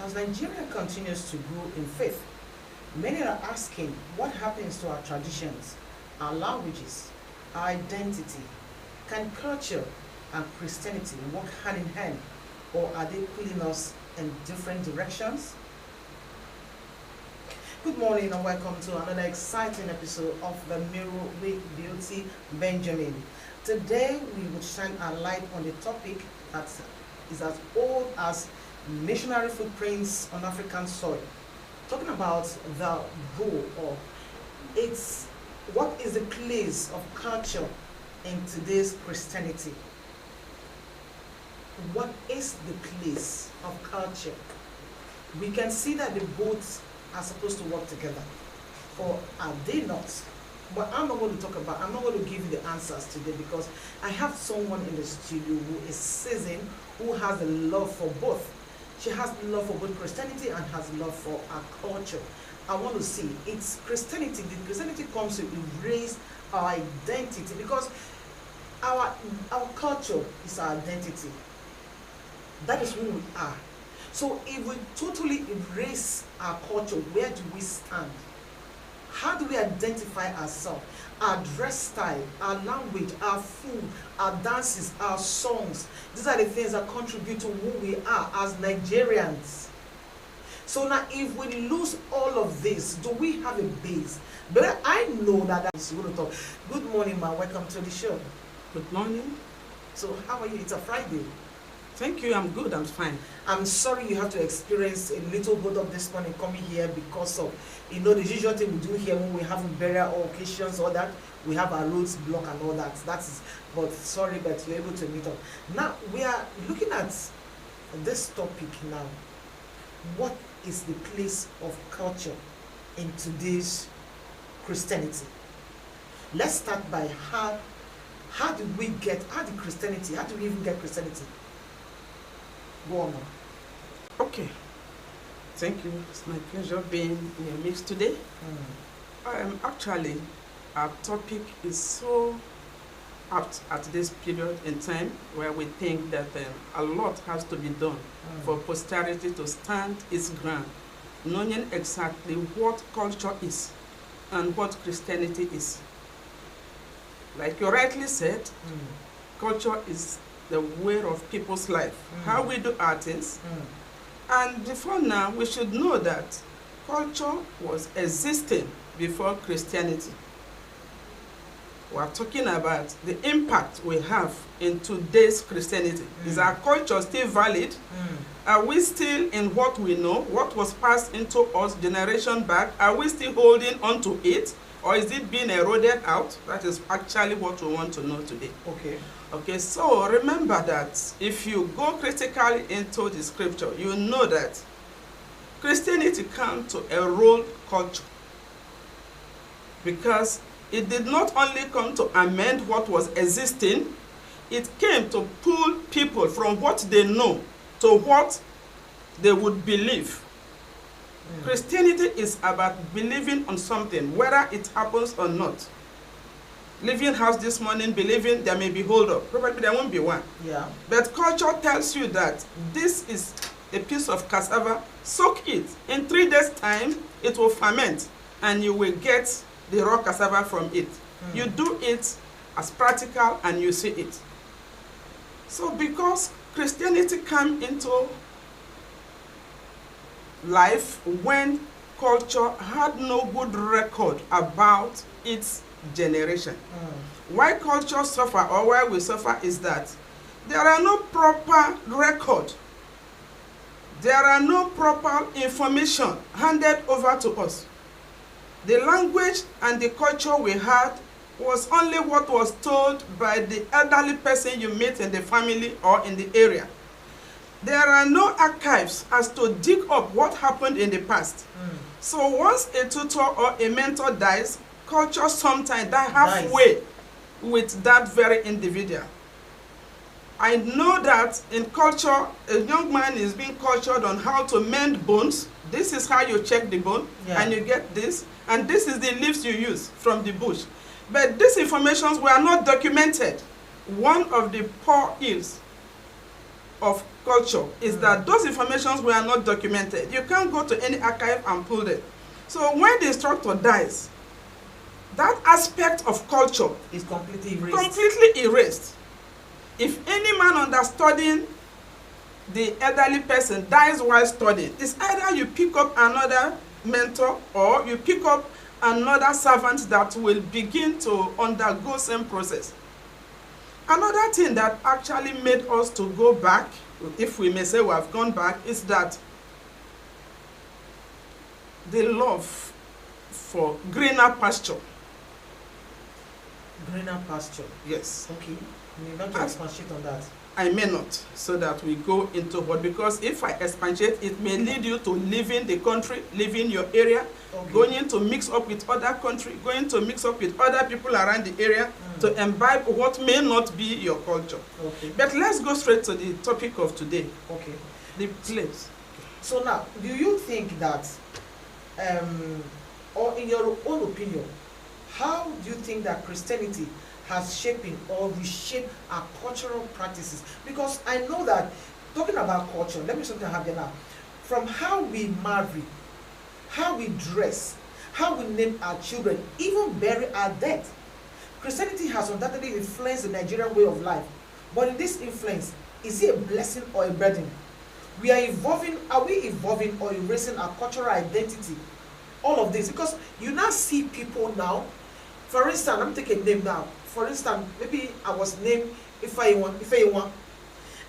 As Nigeria continues to grow in faith, many are asking what happens to our traditions, our languages, our identity. Can culture and Christianity work hand in hand, or are they pulling us in different directions? Good morning and welcome to another exciting episode of the Mirror with Beauty Benjamin. Today we will shine a light on the topic that is as old as missionary footprints on African soil. Talking about the role, or it's what is the place of culture in today's Christianity. What is the place of culture? We can see that the both are supposed to work together, or are they not? But I'm not going to I'm not going to give you the answers today, because I have someone in the studio who is seasoned, who has a love for both. She has love for both Christianity and has love for our culture. I want to see, it's Christianity. The Christianity comes to erase our identity, because our culture is our identity. That is who we are. So if we totally erase our culture, where do we stand? How do we identify ourselves? Our dress style, our language, our food, our dances, our songs. These are the things that contribute to who we are as Nigerians. So now if we lose all of this, do we have a base? But I know that is going to talk. Good morning, ma. Welcome to the show. Good morning. So how are you? It's a Friday. Thank you. I'm good. I'm fine. I'm sorry you have to experience a little hold up this morning coming here because of, the usual thing we do here when we have burial or occasions or that, we have our roads blocked and all that. But sorry, but you're able to meet up. Now, we are looking at this topic now. What is the place of culture in today's Christianity? Let's start by how do we even get Christianity? Go on now. Okay. Thank you. It's my pleasure being in your mix today. Actually, our topic is so apt at this period in time where we think that a lot has to be done for posterity to stand its ground, knowing exactly what culture is and what Christianity is. Like you rightly said, culture is the way of people's life, how we do our things. And before now, we should know that culture was existing before Christianity. We are talking about the impact we have in today's Christianity. Is our culture still valid? Are we still in what we know, what was passed into us generation back? Are we still holding on to it? Or is it being eroded out? That is actually what we want to know today. Okay, so remember that if you go critically into the scripture, you know that Christianity came to erode culture, because it did not only come to amend what was existing, it came to pull people from what they know to what they would believe. Christianity is about believing on something, whether it happens or not. Leaving house this morning believing there may be hold up. Probably there won't be one. Yeah. But culture tells you that this is a piece of cassava, soak it. In 3 days' time, it will ferment and you will get the raw cassava from it. You do it as practical and you see it. So because Christianity came into life when culture had no good record about its generation. Why culture suffer, or why we suffer, is that there are no proper record. There are no proper information handed over to us. The language and the culture we had was only what was told by the elderly person you meet in the family or in the area. There are no archives as to dig up what happened in the past. So once a tutor or a mentor dies, culture sometimes die halfway with that very individual. I know that in culture, a young man is being cultured on how to mend bones. This is how you check the bone, and you get this, and this is the leaves you use from the bush. But these informations were not documented. One of the poor ills of culture is that those informations were not documented. You can't go to any archive and pull them. So when the instructor dies, that aspect of culture is completely erased. Completely erased. If any man understudying the elderly person dies while studying, it's either you pick up another mentor or you pick up another servant that will begin to undergo same process. Another thing that actually made us to go back, if we may say we have gone back, is that the love for greener pasture. Greener pasture. Yes. Okay. You may not to expatiate on that. I may not, so that we go into what, because if I expatiate, it may lead you to leaving the country, leaving your area, going to mix up with other country, going to mix up with other people around the area to imbibe what may not be your culture. Okay. But let's go straight to the topic of today. Okay. The place. So now, do you think that, or in your own opinion, how do you think that Christianity has shaping or reshaped our cultural practices? Because I know that, talking about culture, let me something I have there now. From how we marry, how we dress, how we name our children, even bury our dead, Christianity has undoubtedly influenced the Nigerian way of life. But in this influence, is it a blessing or a burden? We are evolving, are we evolving or erasing our cultural identity? All of this, because you now see people now, for instance, I'm taking a name now. For instance, maybe I was named Ifeyiwan,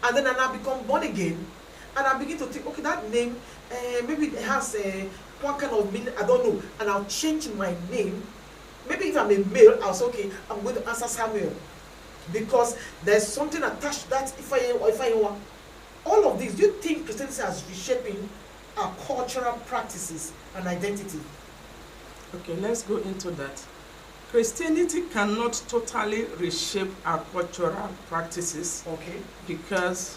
and then I now become born again, and I begin to think, okay, that name, maybe it has one kind of meaning, I don't know, and I'll change my name. Maybe if I'm a male, I'll say, okay, I'm going to answer Samuel, because there's something attached to that Ifeyiwan. All of this, do you think Christianity has reshaping our cultural practices and identity? Okay, let's go into that. Christianity cannot totally reshape our cultural practices. Okay. Because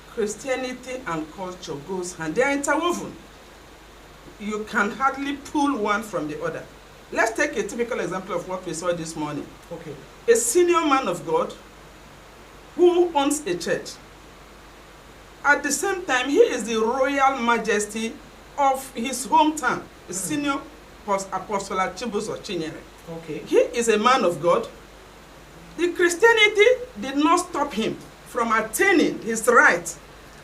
Christianity and culture goes hand. They are interwoven. You can hardly pull one from the other. Let's take a typical example of what we saw this morning. Okay. A senior man of God who owns a church. At the same time, he is the royal majesty of his hometown, the senior Apostle Chibuzo Chinyere. Okay. He is a man of God. The Christianity did not stop him from attaining his right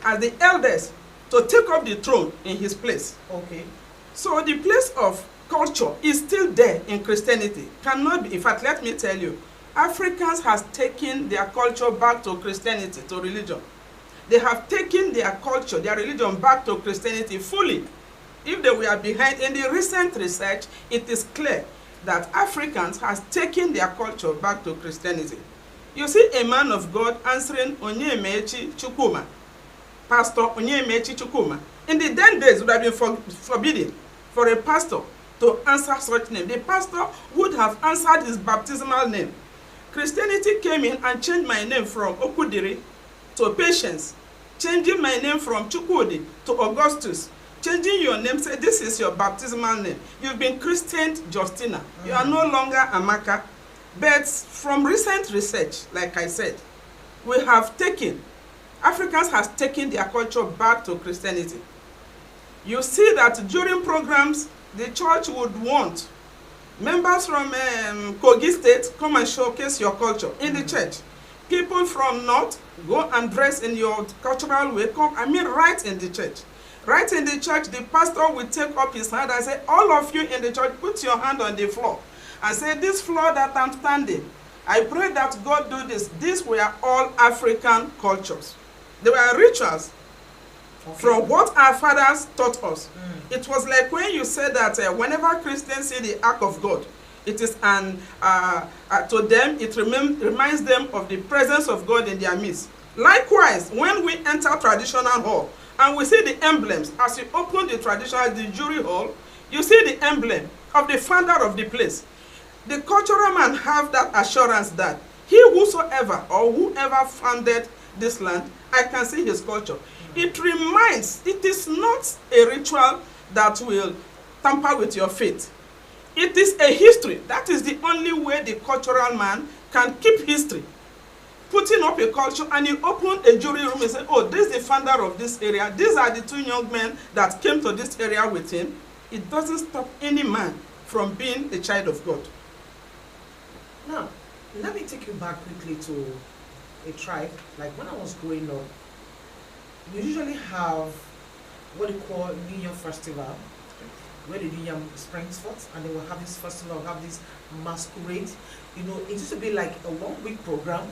as the eldest to take up the throne in his place. Okay. So the place of culture is still there in Christianity. Cannot be. In fact, let me tell you, Africans has taken their culture back to Christianity, to religion. They have taken their culture, their religion back to Christianity fully. If they were behind, in the recent research, it is clear that Africans has taken their culture back to Christianity. You see a man of God answering Onyemechi Chukwuma, Pastor Onyemechi Chukwuma. In the then days, it would have been forbidden for a pastor to answer such name. The pastor would have answered his baptismal name. Christianity came in and changed my name from Okudiri to Patience, changing my name from Chukwudi to Augustus, changing your name, say this is your baptismal name. You've been christened Justina. You are no longer Amaka. But from recent research, like I said, we have taken, Africans has taken their culture back to Christianity. You see that during programs, the church would want members from Kogi State come and showcase your culture in the church. People from North go and dress in your cultural way, come, right in the church. Right in the church, the pastor will take up his hand and say, all of you in the church, put your hand on the floor and say, this floor that I'm standing, I pray that God do this. These were all African cultures. They were rituals from what our fathers taught us. It was like when you said that whenever Christians see the ark of God, it is to them, it reminds them of the presence of God in their midst. Likewise, when we enter traditional hall, and we see the emblems, as you open the traditional, the jury hall, you see the emblem of the founder of the place. The cultural man have that assurance that he whosoever or whoever founded this land, I can see his culture. It reminds, it is not a ritual that will tamper with your faith. It is a history. That is the only way the cultural man can keep history. putting up a culture, and you open a jury room and say, oh, this is the founder of this area. These are the two young men that came to this area with him. It doesn't stop any man from being a child of God. Now, let me take you back quickly to a tribe. Like when I was growing up, we usually have what they call New Year Festival, where the New Year springs forth, and they will have this festival, have this masquerade. You know, it used to be like a 1 week program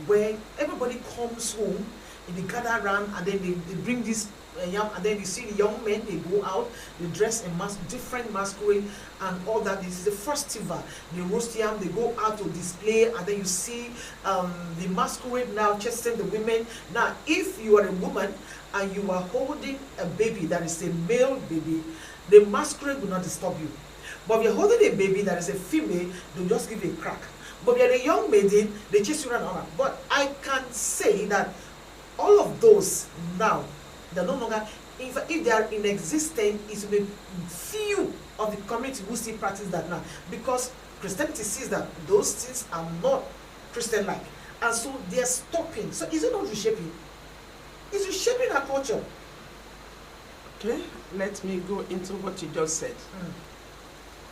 where everybody comes home and they gather around, and then they bring this yam, and then you see the young men, they go out, they dress in different masquerade and all that. This is a festival. They roast yam, they go out to display, and then you see the masquerade now chasing the women. Now, if you are a woman and you are holding a baby that is a male baby, the masquerade will not disturb you. But if you're holding a baby that is a female, they'll just give you a crack. But if you're a young maiden, they chase you around. But I can say that all of those now, they're no longer, in fact, if they are in existence, it's only few of the community who still practice that now. Because Christianity sees that those things are not Christian-like. And so they're stopping. So is it not reshaping? It's reshaping our culture. Okay, let me go into what you just said.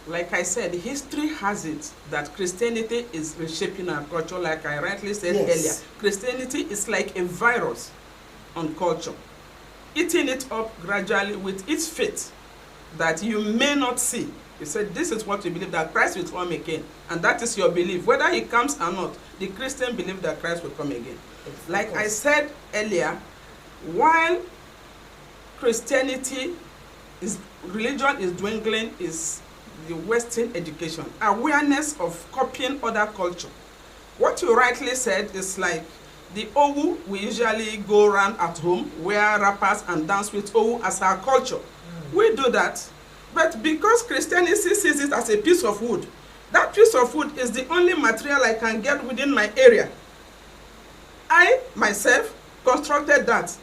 Like I said, history has it that Christianity is reshaping our culture, like I rightly said earlier. Christianity is like a virus on culture, eating it up gradually with its faith that you may not see. You said this is what you believe, that Christ will come again, and that is your belief. Whether he comes or not, the Christian believe that Christ will come again. Like I said earlier, while Christianity religion is dwindling, is the Western education, awareness of copying other culture. What you rightly said is like the Owu, we usually go around at home, wear wrappers and dance with Owu as our culture. We do that, but because Christianity sees it as a piece of wood, that piece of wood is the only material I can get within my area. I, myself, constructed that,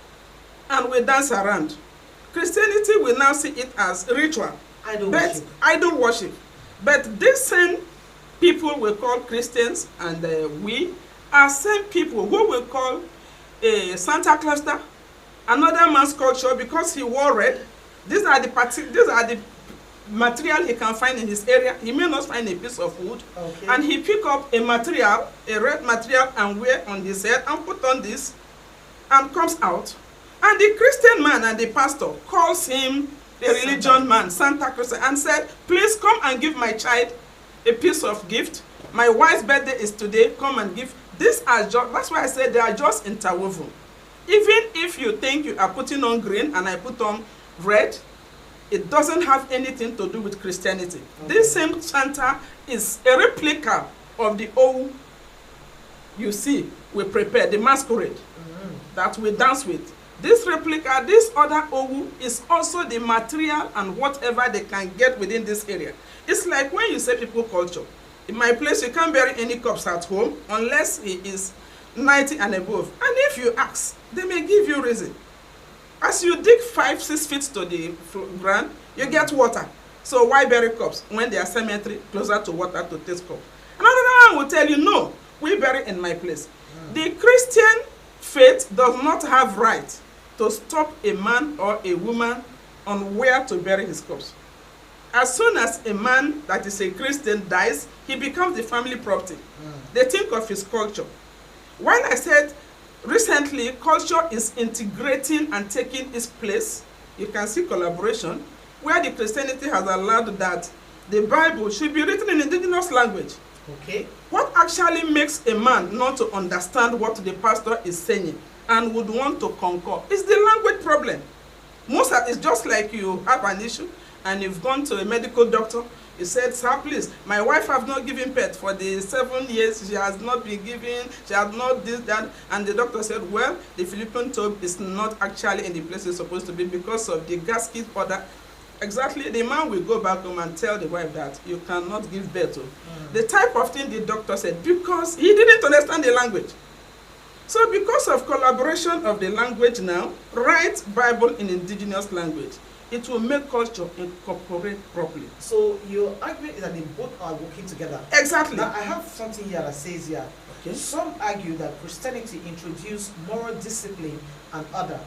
and we dance around. Christianity will now see it as ritual. Idol worship. But these same people we call Christians, and we are same people who will call Santa Claus another man's culture because he wore red. These are the material he can find in his area. He may not find a piece of wood, and he pick up a material, a red material, and wear on his head and put on this, and comes out. And the Christian man and the pastor calls him the religion man, Santa Claus, and said, please come and give my child a piece of gift. My wife's birthday is today, come and give. These are just, that's why I said they are just interwoven. Even if you think you are putting on green and I put on red, it doesn't have anything to do with Christianity. This same Santa is a replica of the old, you see, we prepare, the masquerade that we dance with. This replica, this other Owu, is also the material and whatever they can get within this area. It's like when you say people culture. In my place, you can't bury any corpse at home unless he is 90 and above. And if you ask, they may give you reason. As you dig 5-6 feet to the ground, you get water. So why bury corpse when there are cemetery closer to water to take corpse? Another one will tell you, no, we bury in my place. The Christian faith does not have right to stop a man or a woman on where to bury his corpse. As soon as a man that is a Christian dies, he becomes the family property. They think of his culture. While I said recently culture is integrating and taking its place, you can see collaboration, where the Christianity has allowed that the Bible should be written in indigenous language. What actually makes a man not to understand what the pastor is saying and would want to concur is the language problem. Most of it's just like you have an issue and you've gone to a medical doctor. You said, sir, please, my wife have not given birth for the 7 years. She has not been given, she has not this, that. And the doctor said, well, the Philippine tube is not actually in the place it's supposed to be because of the gasket order. Exactly, the man will go back home and tell the wife that you cannot give birth to. The type of thing the doctor said, because he didn't understand the language. So because of collaboration of the language now, write Bible in indigenous language. it will make culture incorporate properly. So your argument is that they both are working together. Exactly. Now I have something here that says here, Okay. some argue that Christianity introduced moral discipline and order.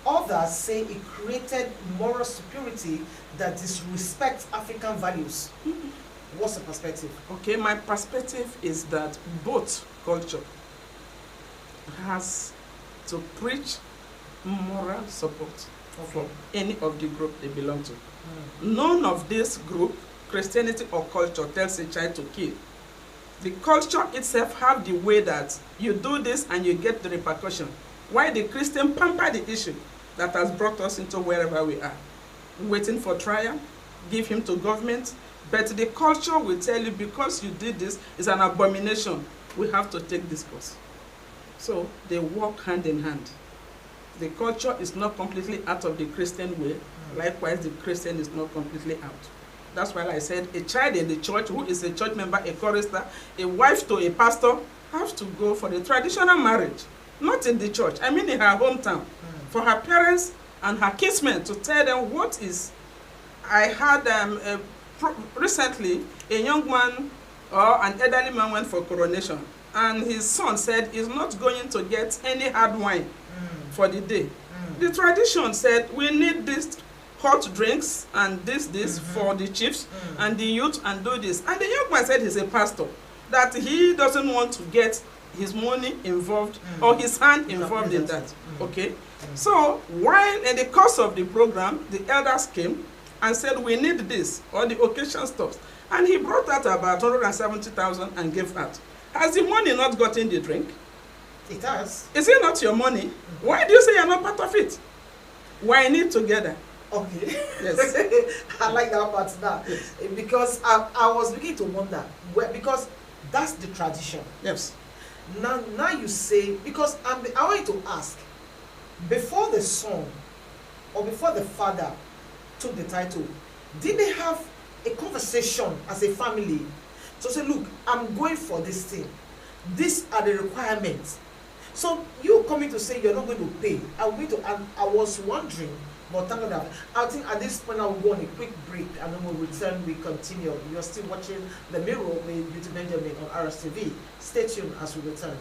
Others say it created moral superiority that disrespects African values. What's the perspective? Okay, my perspective is that both culture has to preach moral support for any of the group they belong to. None of this group, Christianity or culture, tells a child to kill. The culture itself have the way that you do this and you get the repercussion. Why the Christian pamper the issue that has brought us into wherever we are. Waiting for trial, give him to government, but the culture will tell you because you did this is an abomination, we have to take this course. So they work hand in hand. The culture is not completely out of the Christian way. Likewise, the Christian is not completely out. That's why I said a child in the church who is a church member, a chorister, a wife to a pastor, have to go for the traditional marriage. Not in the church, I mean in her hometown. For her parents and her kinsmen to tell them what is. I had recently a young man or an elderly man went for coronation, and his son said he's not going to get any hard wine for the day. The tradition said we need this hot drinks and this for the chiefs and the youth and do this. And the young man said he's a pastor, that he doesn't want to get his money involved or his hand involved in that. Okay? So while in the course of the program, the elders came and said we need this or the occasion stops. And he brought out about 170,000 and gave out. Has the money not gotten the drink? It has. Is it not your money? Why do you say you're not part of it? Why need together? Okay. Yes. I like that part now. Yes. Because I was beginning to wonder, because that's the tradition. Yes. Now you say, because I want you to ask, before the son or before the father took the title, did they have a conversation as a family to say, look, I'm going for this thing. These are the requirements. So you coming to say you're not going to pay. I was wondering, but thank God that I think at this point I will go on a quick break and then we'll return, we continue. You're still watching The Mirror with Beauty Benjamin on Rstv. Stay tuned as we return.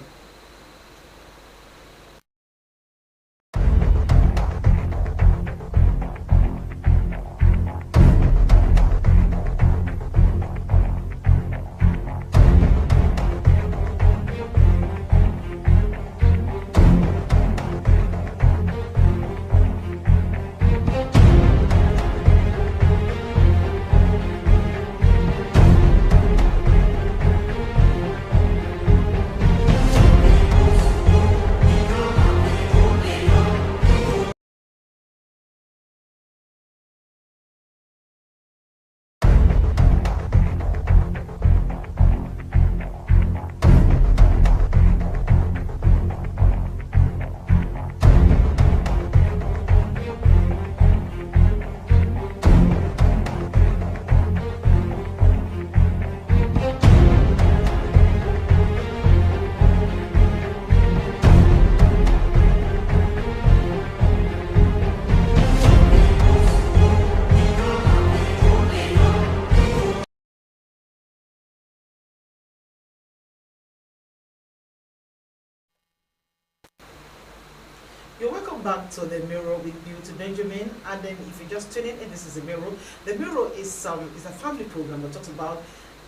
You're welcome back to The Mirror with Beauty Benjamin. And then if you're just tuning in, this is The Mirror. The Mirror is a family program that talks about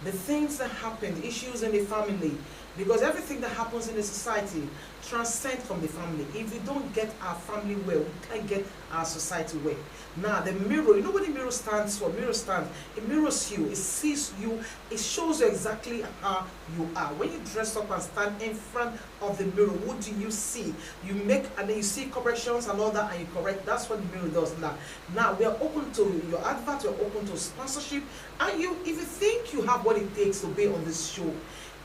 the things that happen, the issues in the family. Because everything that happens in the society transcends from the family. If we don't get our family well, we can't get our society well. Now, the mirror, you know what the mirror stands for? Mirror stands, it mirrors you, it sees you, it shows you exactly how you are. When you dress up and stand in front of the mirror, what do you see? You make, and then you see corrections and all that, and you correct. That's what the mirror does now. Now, we are open to your advert, we're open to sponsorship, and if you think you have what it takes to be on this show,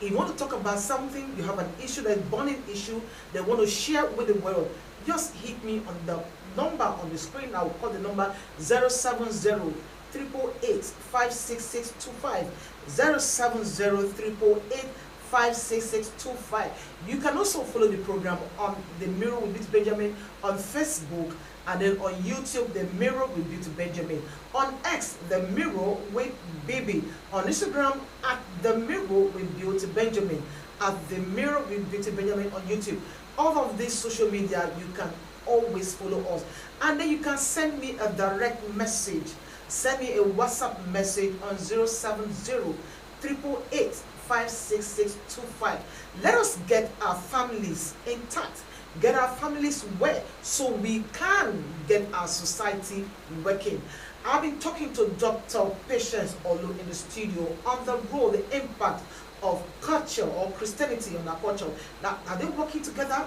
if you want to talk about something, you have an issue, that burning issue, they want to share with the world, just hit me on the number on the screen. I will call the number 070-888-56625. 070-888-56625. You can also follow the program on The Mirror with Benjamin on Facebook And then on YouTube, The Mirror with Beauty Benjamin. On X, The Mirror with Baby. On Instagram, at The Mirror with Beauty Benjamin. At The Mirror with Beauty Benjamin on YouTube. All of these social media, you can always follow us. And then you can send me a direct message. Send me a WhatsApp message on 070-888-56625. Let us get our families intact. Get our families well so we can get our society working. I've been talking to Dr. Patience Olu in the studio on the role, the impact of culture or Christianity on our culture. Now, are they working together?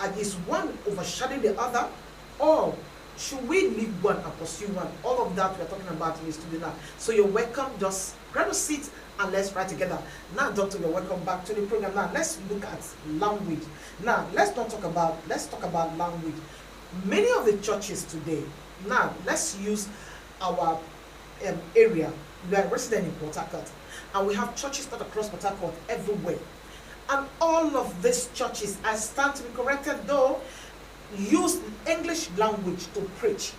And is one overshadowing the other? Or should we leave one and pursue one? All of that we're talking about in the studio now. So you're welcome. Just grab a seat and let's write together. Now, Doctor, you're welcome back to the program. Now, let's look at language. Now, let's talk about language. Many of the churches today, now, let's use our area. We are resident in Port Harcourt, and we have churches not across Port Harcourt everywhere. And all of these churches, I stand to be corrected though, use English language to preach.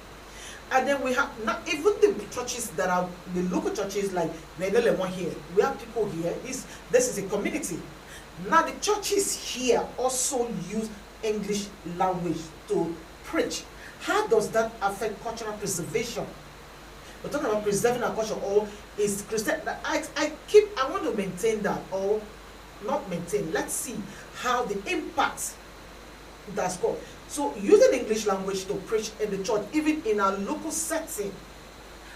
And then we have not even the churches that are the local churches like one here. We have people here. This is a community. Now the churches here also use English language to preach. How does that affect cultural preservation? We're talking about preserving our culture, or is Christian? I want to maintain that, or not maintain. Let's see how the impact that's got. So using English language to preach in the church, even in our local setting,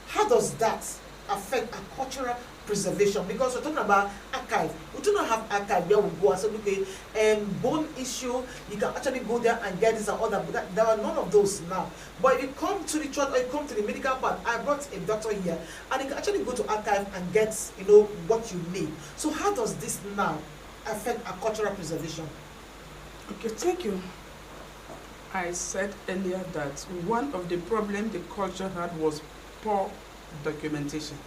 how does that affect our cultural preservation? Because we're talking about archive. We do not have archive where we go and say, okay, bone issue, you can actually go there and get this and all that, but there are none of those now. But if you come to the church or you come to the medical part, I brought a doctor here, and you can actually go to archive and get, what you need. So how does this now affect our cultural preservation? Okay, thank you. I said earlier that one of the problems the culture had was poor documentation.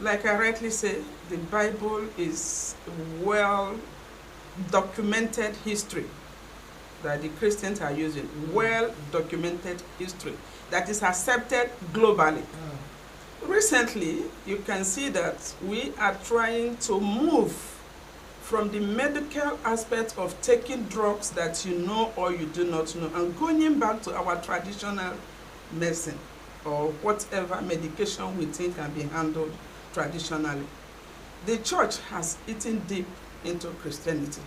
Like I rightly say, the Bible is well documented history that the Christians are using. Well documented history that is accepted globally. Recently, you can see that we are trying to move from the medical aspect of taking drugs that you know or you do not know and going back to our traditional medicine or whatever medication we think can be handled traditionally. The church has eaten deep into Christianity.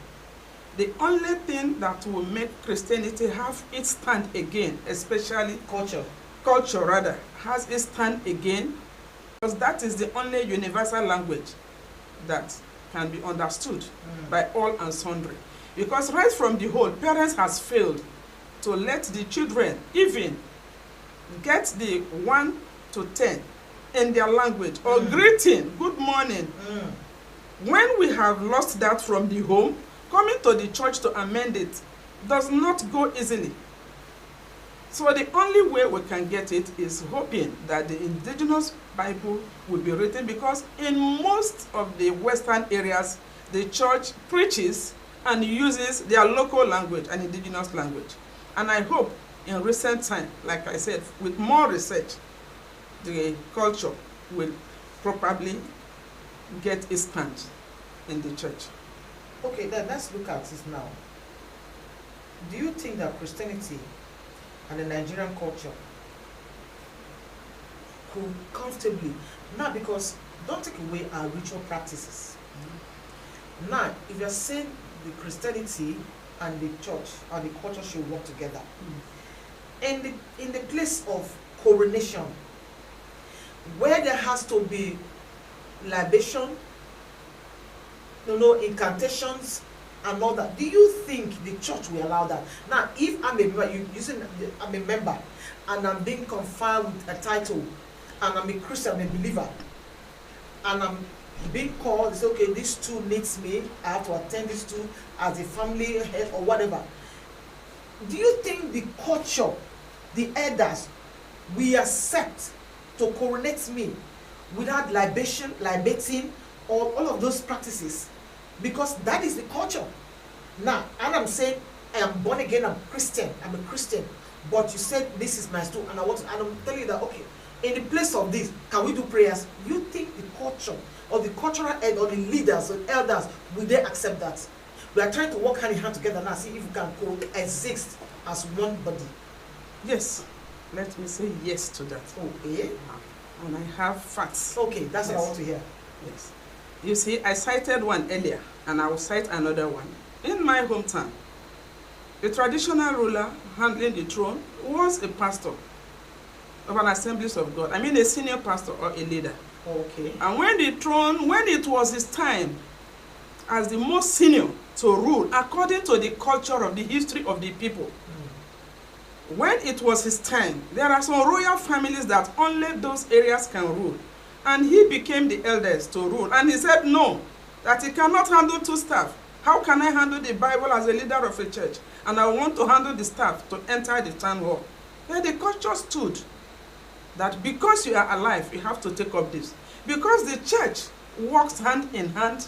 The only thing that will make Christianity have its stand again, especially culture has its stand again, because that is the only universal language that can be understood by all and sundry. Because right from the whole, parents has failed to let the children even get the 1 to 10 in their language, or greeting, good morning. When we have lost that from the home, coming to the church to amend it does not go easily. So the only way we can get it is hoping that the indigenous Bible will be written, because in most of the Western areas, the church preaches and uses their local language and indigenous language. And I hope in recent time, like I said, with more research, the culture will probably get its stand in the church. Okay, then let's look at this now. Do you think that Christianity and the Nigerian culture could comfortably, now, because don't take away our ritual practices. Now, if you're saying the Christianity and the church or the culture should work together, in the place of coronation, where there has to be libation, incantations and all that, do you think the church will allow that? Now, if I'm a member and I'm being conferred with a title, and I'm a Christian, I'm a believer, and I'm being called, say, okay, this two needs me, I have to attend this two as a family head or whatever. Do you think the culture, the elders, will accept to coronate me without libating, or all of those practices? Because that is the culture. Now, and I'm saying I am born again, I'm a Christian. but you said this is my stool and I want to, and I'm telling you that, okay, in the place of this, can we do prayers? You think the culture or the cultural head or the leaders or elders, will they accept that? We are trying to work hand in hand together now, see if we can coexist as one body. Yes, let me say yes to that. Okay. And I have facts. Okay, that's Yes. what I want to hear. Yes. You see, I cited one earlier, and I will cite another one. In my hometown, the traditional ruler handling the throne was a pastor of an Assemblies of God. I mean, a senior pastor or a leader. Okay. And when it was his time as the most senior to rule, according to the culture of the history of the people, when it was his time, there are some royal families that only those areas can rule. And he became the eldest to rule. And he said no, that he cannot handle two staff. How can I handle the Bible as a leader of a church? And I want to handle the staff to enter the town hall. Then the culture stood that because you are alive, you have to take up this. Because the church works hand in hand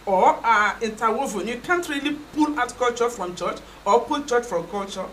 or are interwoven. You can't really pull out culture from church or pull church from culture.